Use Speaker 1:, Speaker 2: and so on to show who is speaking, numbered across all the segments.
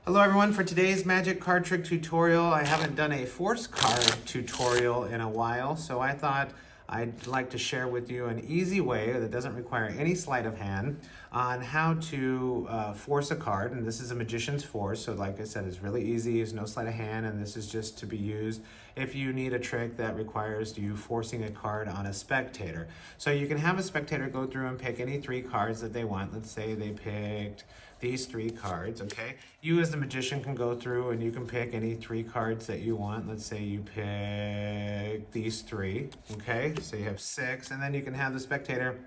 Speaker 1: Hello everyone, for today's magic card trick tutorial, I haven't done a force card tutorial in a while, so I thought I'd like to share with you an easy way that doesn't require any sleight of hand on how to force a card. And this is a magician's force, so like I said, it's really easy, there's no sleight of hand, and this is just to be used if you need a trick that requires you forcing a card on a spectator. So you can have a spectator go through and pick any 3 cards that they want. Let's say they picked these 3 cards, okay? You as the magician can go through and you can pick any 3 cards that you want. Let's say you pick these 3, okay? So you have 6, and then you can have the spectator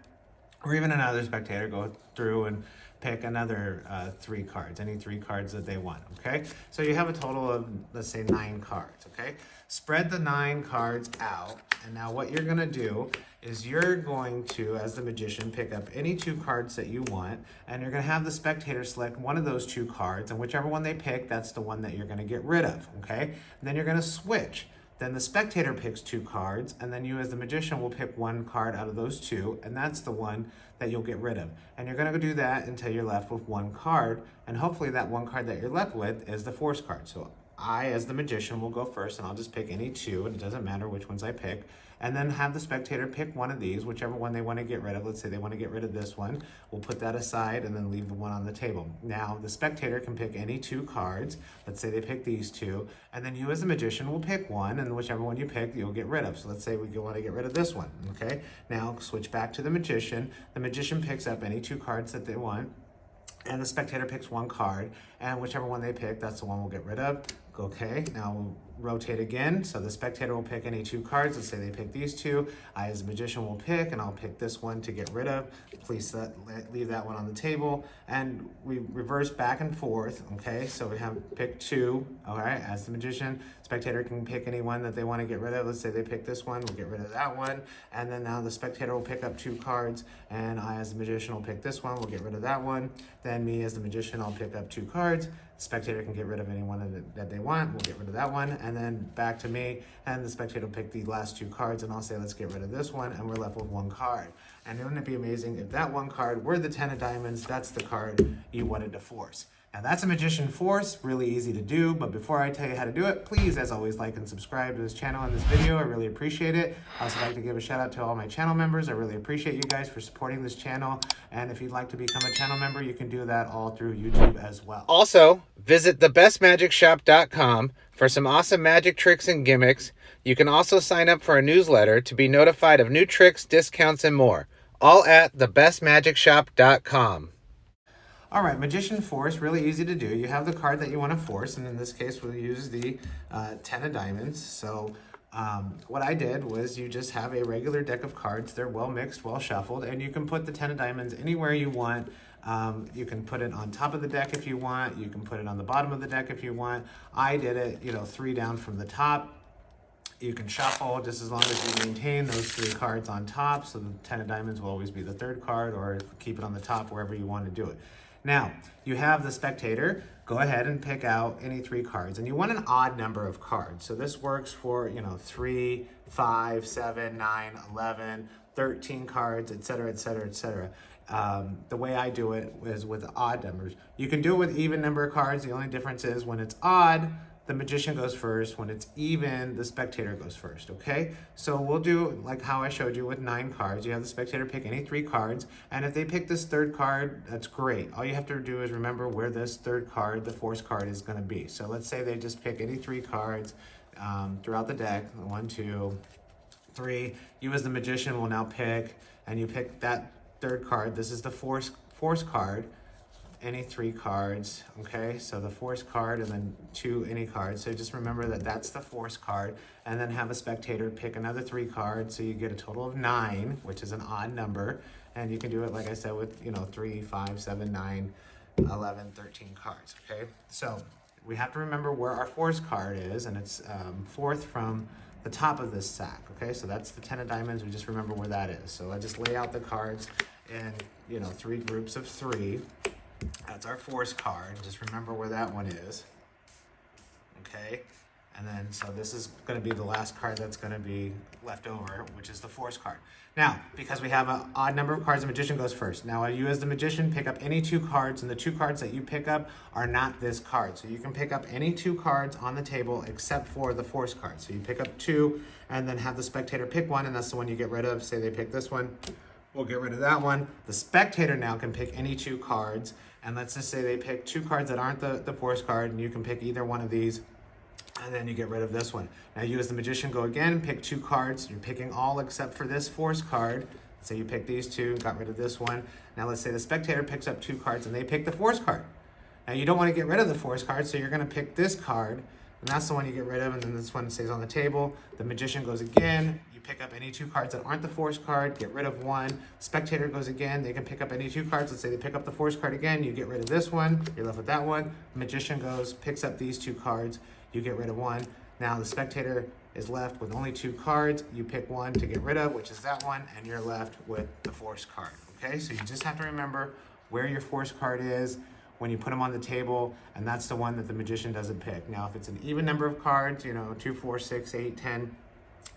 Speaker 1: or even another spectator go through and pick another 3 cards, any 3 cards that they want, okay? So you have a total of, let's say, 9 cards, okay? Spread the 9 cards out, and now what you're gonna do is you're going to, as the magician, pick up any 2 cards that you want, and you're gonna have the spectator select one of those 2 cards, and whichever one they pick, that's the one that you're gonna get rid of, okay? And then you're gonna switch. Then the spectator picks 2 cards, and then you as the magician will pick 1 card out of those 2, and that's the one that you'll get rid of. And you're gonna do that until you're left with 1 card, and hopefully that 1 card that you're left with is the force card. So I, as the magician, will go first, and I'll just pick any 2, and it doesn't matter which ones I pick, and then have the spectator pick one of these, whichever one they want to get rid of. Let's say they want to get rid of this one. We'll put that aside and then leave the one on the table. Now, the spectator can pick any 2 cards. Let's say they pick these 2, and then you as the magician will pick one, and whichever one you pick, you'll get rid of. So let's say we want to get rid of this one, okay? Now, switch back to the magician. The magician picks up any 2 cards that they want, and the spectator picks 1 card, and whichever one they pick, that's the one we'll get rid of. Okay, now we'll rotate again. So the spectator will pick any 2 cards. Let's say they pick these 2. I, as a magician, will pick, and I'll pick this one to get rid of. Please leave that one on the table. And we reverse back and forth, okay? So we have pick 2, all right? As the magician, spectator can pick any one that they want to get rid of. Let's say they pick this one, we'll get rid of that one. And then now the spectator will pick up 2 cards, and I, as the magician, will pick this one, we'll get rid of that one. Then me, as the magician, I'll pick up 2 cards. The spectator can get rid of any one that they want, we'll get rid of that one, and then back to me, and the spectator will pick the last 2 cards, and I'll say, let's get rid of this one, and we're left with 1 card. And wouldn't it be amazing if that 1 card were the 10 of diamonds? That's the card you wanted to force. Now that's a magician force, really easy to do, but before I tell you how to do it, please, as always, like and subscribe to this channel and this video. I really appreciate it. I also like to give a shout out to all my channel members. I really appreciate you guys for supporting this channel. And if you'd like to become a channel member, you can do that all through YouTube as well. Also, visit thebestmagicshop.com for some awesome magic tricks and gimmicks. You can also sign up for a newsletter to be notified of new tricks, discounts, and more. All at thebestmagicshop.com. All right, Magician Force, really easy to do. You have the card that you want to force, and in this case, we'll use the 10 of diamonds. So what I did was you just have a regular deck of cards. They're well mixed, well shuffled, and you can put the 10 of diamonds anywhere you want. You can put it on top of the deck if you want. You can put it on the bottom of the deck if you want. I did it, 3 down from the top. You can shuffle just as long as you maintain those 3 cards on top. So the 10 of diamonds will always be the 3rd card, or keep it on the top wherever you want to do it. Now, you have the spectator. Go ahead and pick out any 3 cards. And you want an odd number of cards. So this works for, 3, 5, 7, 9, 11, 13 cards, etc., etc., etc. The way I do it is with odd numbers. You can do it with even number of cards. The only difference is when it's odd, the magician goes first. When it's even, the spectator goes first, okay? So we'll do like how I showed you with 9 cards. You have the spectator pick any 3 cards, and if they pick this 3rd card, that's great. All you have to do is remember where this 3rd card, the force card, is gonna be. So let's say they just pick any 3 cards throughout the deck, 1, 2, 3. You as the magician will now pick, and you pick that 3rd card. This is the force card. Any 3 cards, okay? So the force card and then 2 any cards. So just remember that that's the force card, and then have a spectator pick another 3 cards, so you get a total of 9, which is an odd number. And you can do it, like I said, with 3, 5, 7, 9, 11, 13 cards, okay? So we have to remember where our force card is, and it's 4th from the top of this sack, okay? So that's the 10 of diamonds. We just remember where that is. So I just lay out the cards in 3 groups of 3. That's our force card. Just remember where that one is. Okay. And then, so this is gonna be the last card that's gonna be left over, which is the force card. Now, because we have an odd number of cards, the magician goes first. Now, you as the magician pick up any 2 cards, and the 2 cards that you pick up are not this card. So you can pick up any 2 cards on the table except for the force card. So you pick up 2, and then have the spectator pick one, and that's the one you get rid of. Say they pick this one, we'll get rid of that one. The spectator now can pick any 2 cards, and let's just say they pick 2 cards that aren't the force card, and you can pick either one of these, and then you get rid of this one. Now you as the magician go again, pick 2 cards. You're picking all except for this force card. So you pick these 2, got rid of this one. Now let's say the spectator picks up 2 cards and they pick the force card. Now you don't want to get rid of the force card, so you're going to pick this card, and that's the one you get rid of, and then this one stays on the table. The magician goes again. You pick up any 2 cards that aren't the force card, get rid of one. Spectator goes again. They can pick up any 2 cards. Let's say they pick up the force card again. You get rid of this one. You're left with that one. Magician goes, picks up these 2 cards. You get rid of one. Now the spectator is left with only 2 cards. You pick one to get rid of, which is that one, and you're left with the force card. Okay, so you just have to remember where your force card is when you put them on the table, and that's the one that the magician doesn't pick. Now, if it's an even number of cards, 2, 4, 6, 8, 10,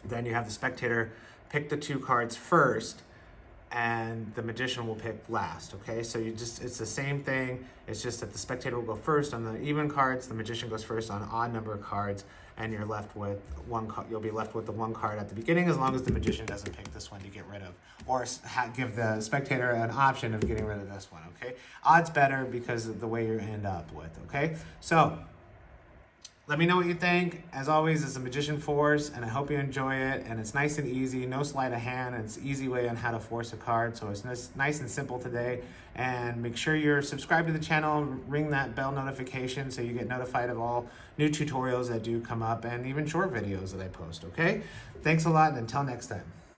Speaker 1: then you have the spectator pick the 2 cards first, and the magician will pick last, okay? So it's the same thing. It's just that the spectator will go first on the even cards, the magician goes first on odd number of cards, and you're left with you'll be left with the 1 card at the beginning, as long as the magician doesn't pick this one to get rid of, or give the spectator an option of getting rid of this one, okay? Odds better because of the way you end up with, okay? So, let me know what you think. As always, it's a Magician Force, and I hope you enjoy it. And it's nice and easy, no sleight of hand, and it's an easy way on how to force a card. So it's nice and simple today. And make sure you're subscribed to the channel, ring that bell notification so you get notified of all new tutorials that do come up, and even short videos that I post, okay? Thanks a lot, and until next time.